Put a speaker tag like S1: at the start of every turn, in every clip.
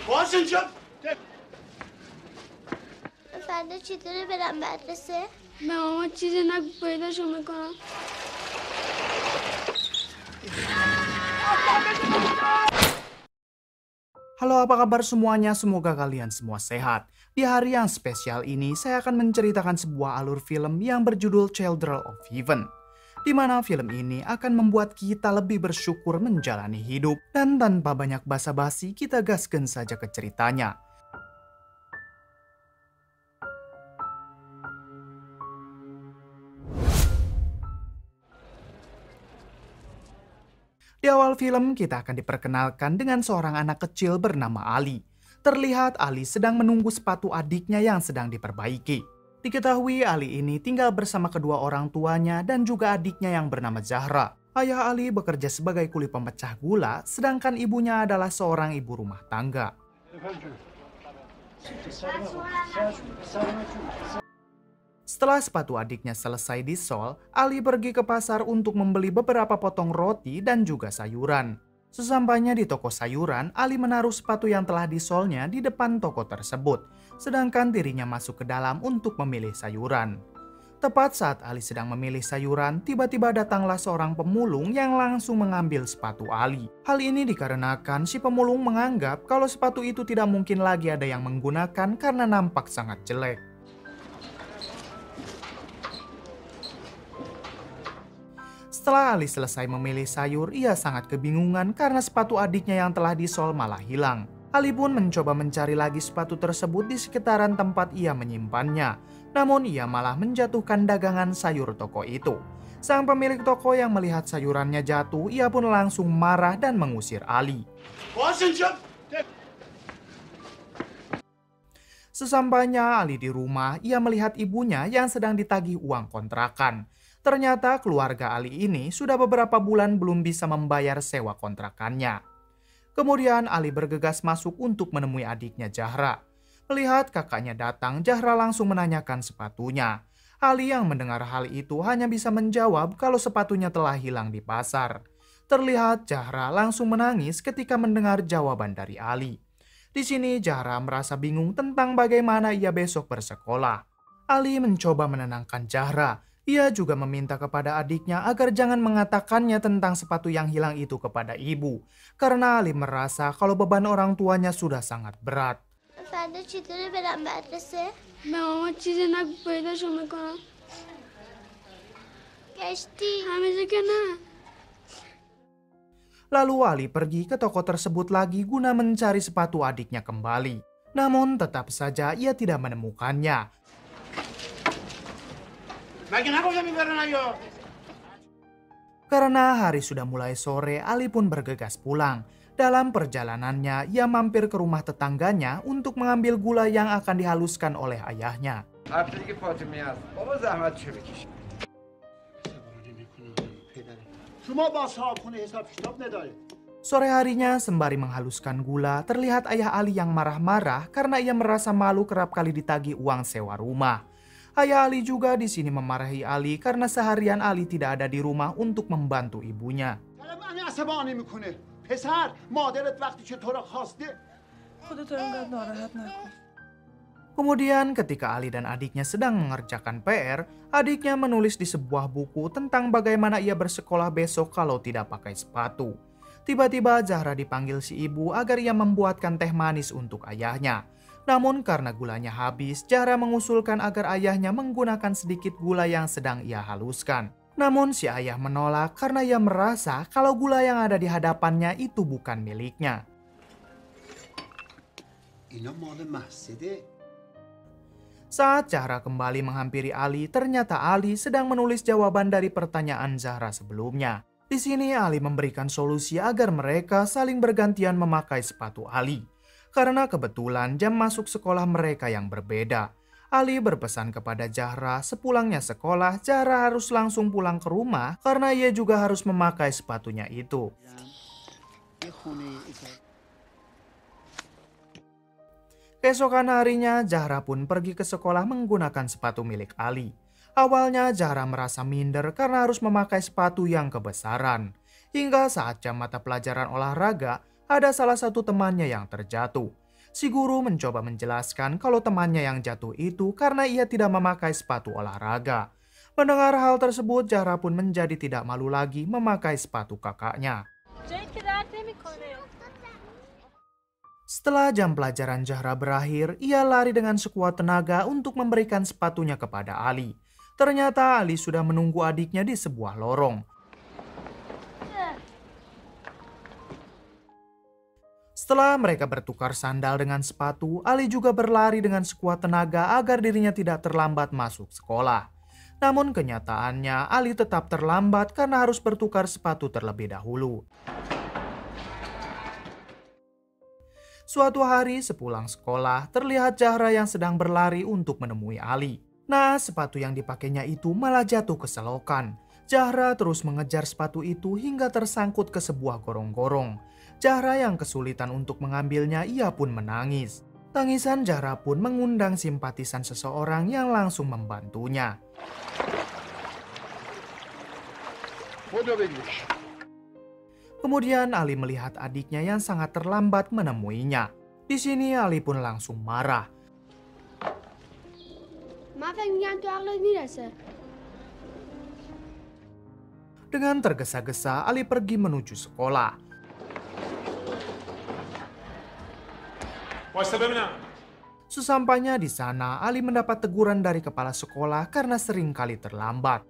S1: باشون شد.
S2: فردا چطوره برم مدرسه؟
S3: به ماما چیزی نگو پیداشو میکنم.
S4: Halo, apa kabar semuanya? Semoga kalian semua sehat. Di hari yang spesial ini, saya akan menceritakan sebuah alur film yang berjudul Children of Heaven, di mana film ini akan membuat kita lebih bersyukur menjalani hidup. Dan tanpa banyak basa-basi, kita gaskan saja ke ceritanya. Di awal film, kita akan diperkenalkan dengan seorang anak kecil bernama Ali. Terlihat Ali sedang menunggu sepatu adiknya yang sedang diperbaiki. Diketahui Ali ini tinggal bersama kedua orang tuanya dan juga adiknya yang bernama Zahra. Ayah Ali bekerja sebagai kuli pemecah gula, sedangkan ibunya adalah seorang ibu rumah tangga. Setelah sepatu adiknya selesai disol, Ali pergi ke pasar untuk membeli beberapa potong roti dan juga sayuran. Sesampainya di toko sayuran, Ali menaruh sepatu yang telah disolnya di depan toko tersebut, sedangkan dirinya masuk ke dalam untuk memilih sayuran. Tepat saat Ali sedang memilih sayuran, tiba-tiba datanglah seorang pemulung yang langsung mengambil sepatu Ali. Hal ini dikarenakan si pemulung menganggap kalau sepatu itu tidak mungkin lagi ada yang menggunakan karena nampak sangat jelek. Setelah Ali selesai memilih sayur, ia sangat kebingungan karena sepatu adiknya yang telah disol malah hilang. Ali pun mencoba mencari lagi sepatu tersebut di sekitaran tempat ia menyimpannya. Namun ia malah menjatuhkan dagangan sayur toko itu. Sang pemilik toko yang melihat sayurannya jatuh, ia pun langsung marah dan mengusir Ali. Sesampainya Ali di rumah, ia melihat ibunya yang sedang ditagih uang kontrakan. Ternyata keluarga Ali ini sudah beberapa bulan belum bisa membayar sewa kontrakannya. Kemudian Ali bergegas masuk untuk menemui adiknya Zahra. Melihat kakaknya datang, Zahra langsung menanyakan sepatunya. Ali yang mendengar hal itu hanya bisa menjawab kalau sepatunya telah hilang di pasar. Terlihat Zahra langsung menangis ketika mendengar jawaban dari Ali. Di sini Zahra merasa bingung tentang bagaimana ia besok bersekolah. Ali mencoba menenangkan Zahra. Ia juga meminta kepada adiknya agar jangan mengatakannya tentang sepatu yang hilang itu kepada ibu. Karena Ali merasa kalau beban orang tuanya sudah sangat berat.
S2: فردا چطوره برم مدرسه؟
S3: به ماما چیزی نگو پیداشو میکنم.
S2: گشتی؟
S3: همیشه که نه.
S4: Lalu Ali pergi ke toko tersebut lagi guna mencari sepatu adiknya kembali. Namun tetap saja ia tidak menemukannya. Karena hari sudah mulai sore, Ali pun bergegas pulang. Dalam perjalanannya, ia mampir ke rumah tetangganya untuk mengambil gula yang akan dihaluskan oleh ayahnya. Sore harinya, sembari menghaluskan gula, terlihat ayah Ali yang marah-marah karena ia merasa malu kerap kali ditagih uang sewa rumah. Ayah Ali juga di sini memarahi Ali karena seharian Ali tidak ada di rumah untuk membantu ibunya. Kemudian ketika Ali dan adiknya sedang mengerjakan PR, adiknya menulis di sebuah buku tentang bagaimana ia bersekolah besok kalau tidak pakai sepatu. Tiba-tiba Zahra dipanggil si ibu agar ia membuatkan teh manis untuk ayahnya. Namun karena gulanya habis, Zahra mengusulkan agar ayahnya menggunakan sedikit gula yang sedang ia haluskan. Namun si ayah menolak karena ia merasa kalau gula yang ada di hadapannya itu bukan miliknya. Saat Zahra kembali menghampiri Ali, ternyata Ali sedang menulis jawaban dari pertanyaan Zahra sebelumnya. Di sini Ali memberikan solusi agar mereka saling bergantian memakai sepatu Ali. Karena kebetulan jam masuk sekolah mereka yang berbeda. Ali berpesan kepada Zahra sepulangnya sekolah, Zahra harus langsung pulang ke rumah karena ia juga harus memakai sepatunya itu. Keesokan harinya, Zahra pun pergi ke sekolah menggunakan sepatu milik Ali. Awalnya Zahra merasa minder karena harus memakai sepatu yang kebesaran. Hingga saat jam mata pelajaran olahraga, ada salah satu temannya yang terjatuh. Si guru mencoba menjelaskan kalau temannya yang jatuh itu karena ia tidak memakai sepatu olahraga. Mendengar hal tersebut, Zahra pun menjadi tidak malu lagi memakai sepatu kakaknya. Setelah jam pelajaran Zahra berakhir, ia lari dengan sekuat tenaga untuk memberikan sepatunya kepada Ali. Ternyata Ali sudah menunggu adiknya di sebuah lorong. Setelah mereka bertukar sandal dengan sepatu, Ali juga berlari dengan sekuat tenaga agar dirinya tidak terlambat masuk sekolah. Namun kenyataannya Ali tetap terlambat karena harus bertukar sepatu terlebih dahulu. Suatu hari sepulang sekolah, terlihat Zahra yang sedang berlari untuk menemui Ali. Nah, sepatu yang dipakainya itu malah jatuh ke selokan. Zahra terus mengejar sepatu itu hingga tersangkut ke sebuah gorong-gorong. Zahra yang kesulitan untuk mengambilnya, ia pun menangis. Tangisan Zahra pun mengundang simpatisan seseorang yang langsung membantunya. Kemudian Ali melihat adiknya yang sangat terlambat menemuinya. Di sini Ali pun langsung marah. Dengan tergesa-gesa Ali pergi menuju sekolah. Sesampainya di sana, Ali mendapat teguran dari kepala sekolah karena sering kali terlambat.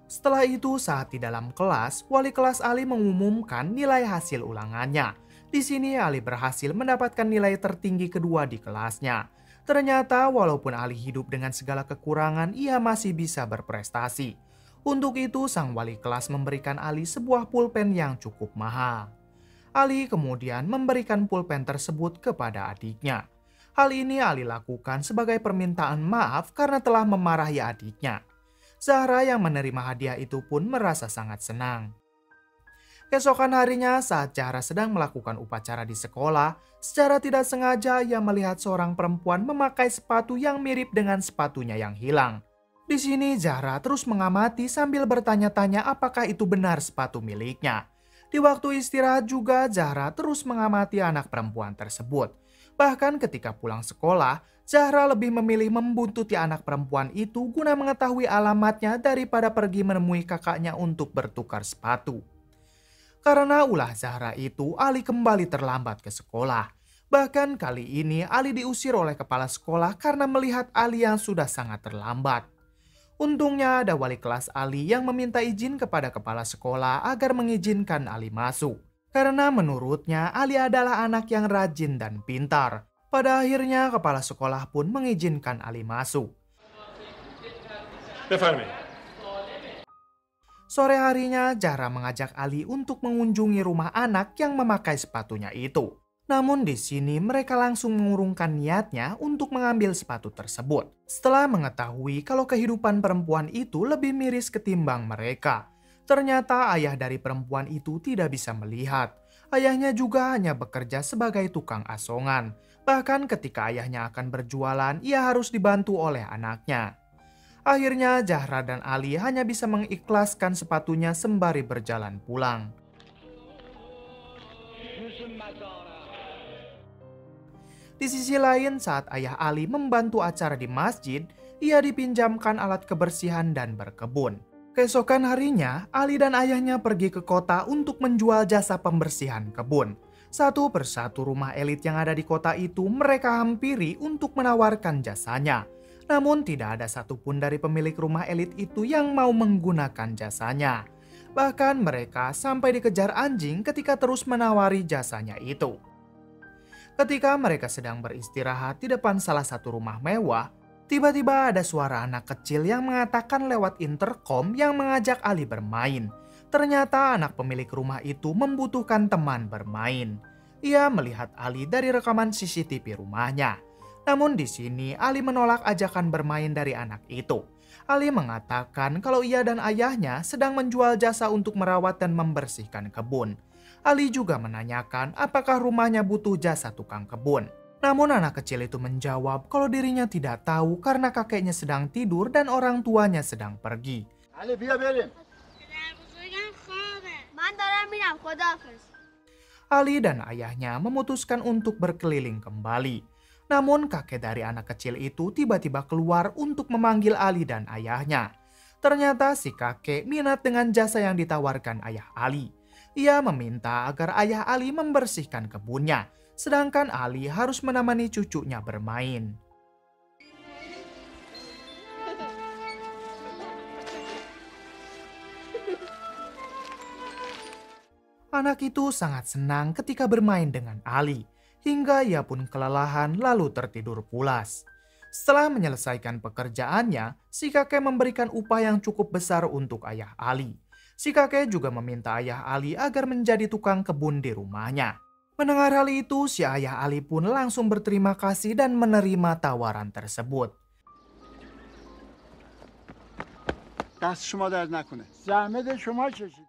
S4: Setelah itu, saat di dalam kelas, wali kelas Ali mengumumkan nilai hasil ulangannya. Di sini Ali berhasil mendapatkan nilai tertinggi kedua di kelasnya. Ternyata walaupun Ali hidup dengan segala kekurangan, ia masih bisa berprestasi. Untuk itu, sang wali kelas memberikan Ali sebuah pulpen yang cukup mahal. Ali kemudian memberikan pulpen tersebut kepada adiknya. Hal ini Ali lakukan sebagai permintaan maaf karena telah memarahi adiknya. Zahra yang menerima hadiah itu pun merasa sangat senang. Keesokan harinya, saat Zahra sedang melakukan upacara di sekolah, secara tidak sengaja ia melihat seorang perempuan memakai sepatu yang mirip dengan sepatunya yang hilang. Di sini Zahra terus mengamati sambil bertanya-tanya apakah itu benar sepatu miliknya. Di waktu istirahat juga Zahra terus mengamati anak perempuan tersebut. Bahkan ketika pulang sekolah, Zahra lebih memilih membuntuti anak perempuan itu guna mengetahui alamatnya daripada pergi menemui kakaknya untuk bertukar sepatu. Karena ulah Zahra itu, Ali kembali terlambat ke sekolah. Bahkan kali ini Ali diusir oleh kepala sekolah karena melihat Ali yang sudah sangat terlambat. Untungnya ada wali kelas Ali yang meminta izin kepada kepala sekolah agar mengizinkan Ali masuk. Karena menurutnya Ali adalah anak yang rajin dan pintar. Pada akhirnya kepala sekolah pun mengizinkan Ali masuk. Sore harinya Zahra mengajak Ali untuk mengunjungi rumah anak yang memakai sepatunya itu. Namun di sini mereka langsung mengurungkan niatnya untuk mengambil sepatu tersebut. Setelah mengetahui kalau kehidupan perempuan itu lebih miris ketimbang mereka. Ternyata ayah dari perempuan itu tidak bisa melihat. Ayahnya juga hanya bekerja sebagai tukang asongan. Bahkan ketika ayahnya akan berjualan, ia harus dibantu oleh anaknya. Akhirnya Zahra dan Ali hanya bisa mengikhlaskan sepatunya sembari berjalan pulang. Di sisi lain, saat ayah Ali membantu acara di masjid, ia dipinjamkan alat kebersihan dan berkebun. Keesokan harinya, Ali dan ayahnya pergi ke kota untuk menjual jasa pembersihan kebun. Satu persatu rumah elit yang ada di kota itu mereka hampiri untuk menawarkan jasanya. Namun tidak ada satupun dari pemilik rumah elit itu yang mau menggunakan jasanya. Bahkan mereka sampai dikejar anjing ketika terus menawari jasanya itu. Ketika mereka sedang beristirahat di depan salah satu rumah mewah, tiba-tiba ada suara anak kecil yang mengatakan lewat intercom yang mengajak Ali bermain. Ternyata anak pemilik rumah itu membutuhkan teman bermain. Ia melihat Ali dari rekaman CCTV rumahnya. Namun di sini Ali menolak ajakan bermain dari anak itu. Ali mengatakan kalau ia dan ayahnya sedang menjual jasa untuk merawat dan membersihkan kebun. Ali juga menanyakan apakah rumahnya butuh jasa tukang kebun. Namun anak kecil itu menjawab kalau dirinya tidak tahu karena kakeknya sedang tidur dan orang tuanya sedang pergi.
S3: دارم میرم خداحافظ.
S4: Ali dan ayahnya memutuskan untuk berkeliling kembali. Namun kakek dari anak kecil itu tiba-tiba keluar untuk memanggil Ali dan ayahnya. Ternyata si kakek minat dengan jasa yang ditawarkan ayah Ali. Ia meminta agar ayah Ali membersihkan kebunnya, sedangkan Ali harus menemani cucunya bermain. Anak itu sangat senang ketika bermain dengan Ali, hingga ia pun kelelahan lalu tertidur pulas. Setelah menyelesaikan pekerjaannya, si kakek memberikan upah yang cukup besar untuk ayah Ali. Si kakek juga meminta ayah Ali agar menjadi tukang kebun di rumahnya. Mendengar hal itu, si ayah Ali pun langsung berterima kasih dan menerima tawaran tersebut.
S1: دست شما درد نکنه. زحمت شما کشید.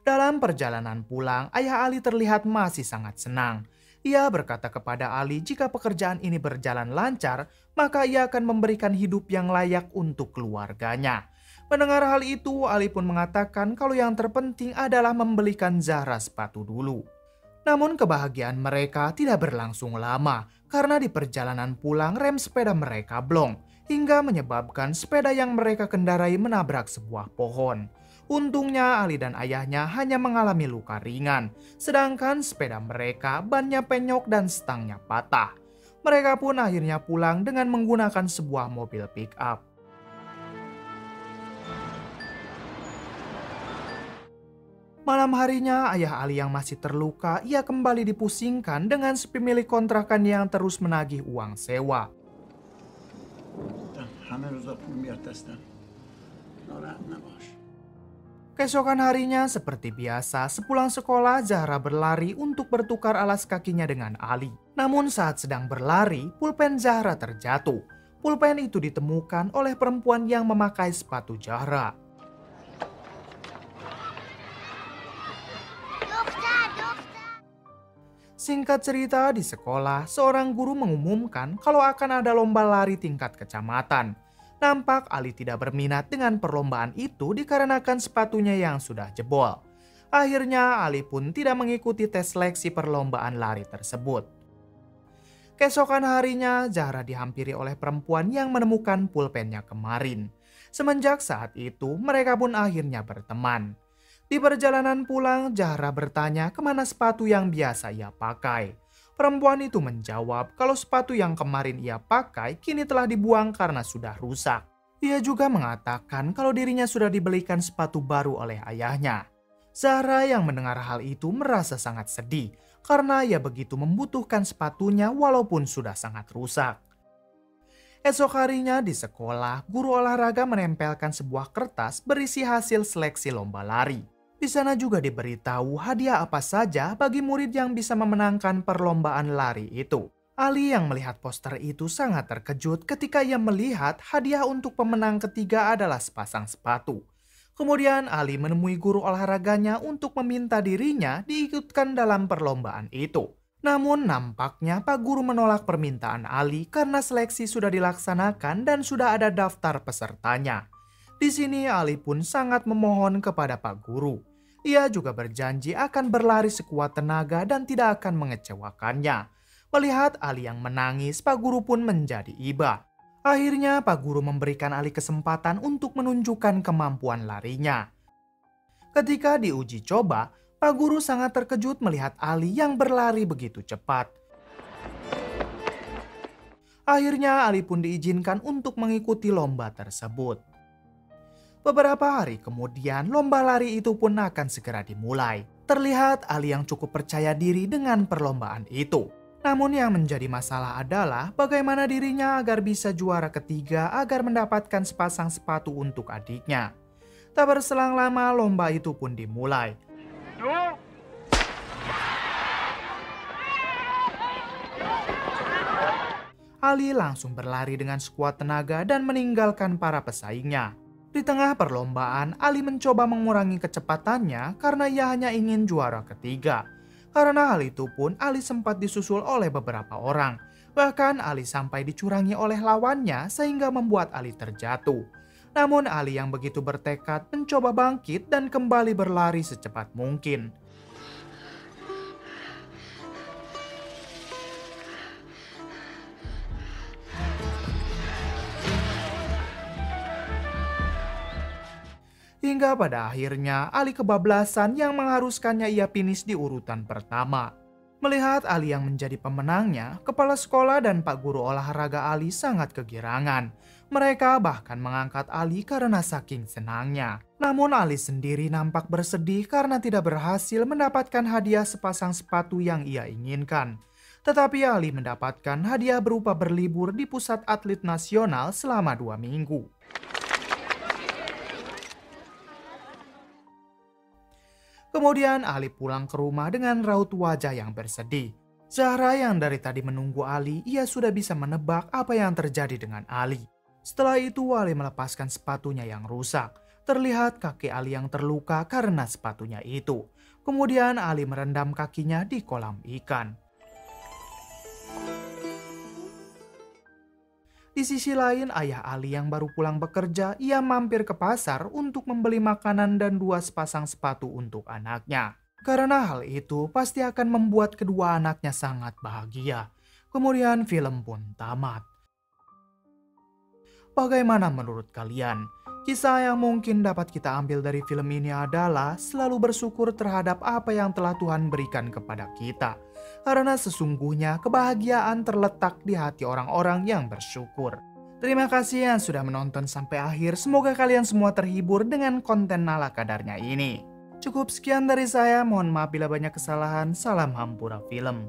S4: Dalam perjalanan pulang, ayah Ali terlihat masih sangat senang. Ia berkata kepada Ali jika pekerjaan ini berjalan lancar, maka ia akan memberikan hidup yang layak untuk keluarganya. Mendengar hal itu, Ali pun mengatakan kalau yang terpenting adalah membelikan Zahra sepatu dulu. Namun kebahagiaan mereka tidak berlangsung lama, karena di perjalanan pulang rem sepeda mereka blong, hingga menyebabkan sepeda yang mereka kendarai menabrak sebuah pohon. Untungnya Ali dan ayahnya hanya mengalami luka ringan, sedangkan sepeda mereka bannya penyok dan stangnya patah. Mereka pun akhirnya pulang dengan menggunakan sebuah mobil pick-up. Malam harinya ayah Ali yang masih terluka, ia kembali dipusingkan dengan si pemilik kontrakan yang terus menagih uang sewa.
S1: همه روزا پول میاد دستم. ناراحت نباش.
S4: Keesokan harinya seperti biasa, sepulang sekolah Zahra berlari untuk bertukar alas kakinya dengan Ali. Namun saat sedang berlari, pulpen Zahra terjatuh. Pulpen itu ditemukan oleh perempuan yang memakai sepatu Zahra. Singkat cerita, di sekolah, seorang guru mengumumkan kalau akan ada lomba lari tingkat kecamatan. Nampak Ali tidak berminat dengan perlombaan itu dikarenakan sepatunya yang sudah jebol. Akhirnya Ali pun tidak mengikuti tes seleksi perlombaan lari tersebut. Keesokan harinya Zahra dihampiri oleh perempuan yang menemukan pulpennya kemarin. Semenjak saat itu mereka pun akhirnya berteman. Di perjalanan pulang Zahra bertanya kemana sepatu yang biasa ia pakai. Perempuan itu menjawab kalau sepatu yang kemarin ia pakai kini telah dibuang karena sudah rusak. Ia juga mengatakan kalau dirinya sudah dibelikan sepatu baru oleh ayahnya. Zahra yang mendengar hal itu merasa sangat sedih karena ia begitu membutuhkan sepatunya walaupun sudah sangat rusak. Esok harinya di sekolah, guru olahraga menempelkan sebuah kertas berisi hasil seleksi lomba lari. Di sana juga diberitahu hadiah apa saja bagi murid yang bisa memenangkan perlombaan lari itu. Ali yang melihat poster itu sangat terkejut ketika ia melihat hadiah untuk pemenang ketiga adalah sepasang sepatu. Kemudian Ali menemui guru olahraganya untuk meminta dirinya diikutkan dalam perlombaan itu. Namun nampaknya Pak Guru menolak permintaan Ali karena seleksi sudah dilaksanakan dan sudah ada daftar pesertanya. Di sini Ali pun sangat memohon kepada Pak Guru. Ia juga berjanji akan berlari sekuat tenaga dan tidak akan mengecewakannya. Melihat Ali yang menangis, Pak Guru pun menjadi iba. Akhirnya Pak Guru memberikan Ali kesempatan untuk menunjukkan kemampuan larinya. Ketika diuji coba, Pak Guru sangat terkejut melihat Ali yang berlari begitu cepat. Akhirnya Ali pun diizinkan untuk mengikuti lomba tersebut. Beberapa hari kemudian, lomba lari itu pun akan segera dimulai. Terlihat Ali yang cukup percaya diri dengan perlombaan itu. Namun yang menjadi masalah adalah bagaimana dirinya agar bisa juara ketiga agar mendapatkan sepasang sepatu untuk adiknya. Tak berselang lama, lomba itu pun dimulai. Ali langsung berlari dengan sekuat tenaga dan meninggalkan para pesaingnya. Di tengah perlombaan, Ali mencoba mengurangi kecepatannya karena ia hanya ingin juara ketiga. Karena hal itu pun, Ali sempat disusul oleh beberapa orang. Bahkan Ali sampai dicurangi oleh lawannya sehingga membuat Ali terjatuh. Namun Ali yang begitu bertekad mencoba bangkit dan kembali berlari secepat mungkin. Hingga pada akhirnya Ali kebablasan yang mengharuskannya ia finish di urutan pertama. Melihat Ali yang menjadi pemenangnya, kepala sekolah dan Pak Guru olahraga Ali sangat kegirangan. Mereka bahkan mengangkat Ali karena saking senangnya. Namun Ali sendiri nampak bersedih karena tidak berhasil mendapatkan hadiah sepasang sepatu yang ia inginkan. Tetapi Ali mendapatkan hadiah berupa berlibur di pusat atlet nasional selama 2 minggu. Kemudian Ali pulang ke rumah dengan raut wajah yang bersedih. Zahra yang dari tadi menunggu Ali, ia sudah bisa menebak apa yang terjadi dengan Ali. Setelah itu Ali melepaskan sepatunya yang rusak. Terlihat kaki Ali yang terluka karena sepatunya itu. Kemudian Ali merendam kakinya di kolam ikan. Di sisi lain, ayah Ali yang baru pulang bekerja, ia mampir ke pasar untuk membeli makanan dan 2 sepasang sepatu untuk anaknya. Karena hal itu pasti akan membuat kedua anaknya sangat bahagia. Kemudian film pun tamat. Bagaimana menurut kalian? Kisah yang mungkin dapat kita ambil dari film ini adalah selalu bersyukur terhadap apa yang telah Tuhan berikan kepada kita. Karena sesungguhnya kebahagiaan terletak di hati orang-orang yang bersyukur. Terima kasih yang sudah menonton sampai akhir. Semoga kalian semua terhibur dengan konten ala kadarnya ini. Cukup sekian dari saya. Mohon maaf bila banyak kesalahan. Salam Hampura Film.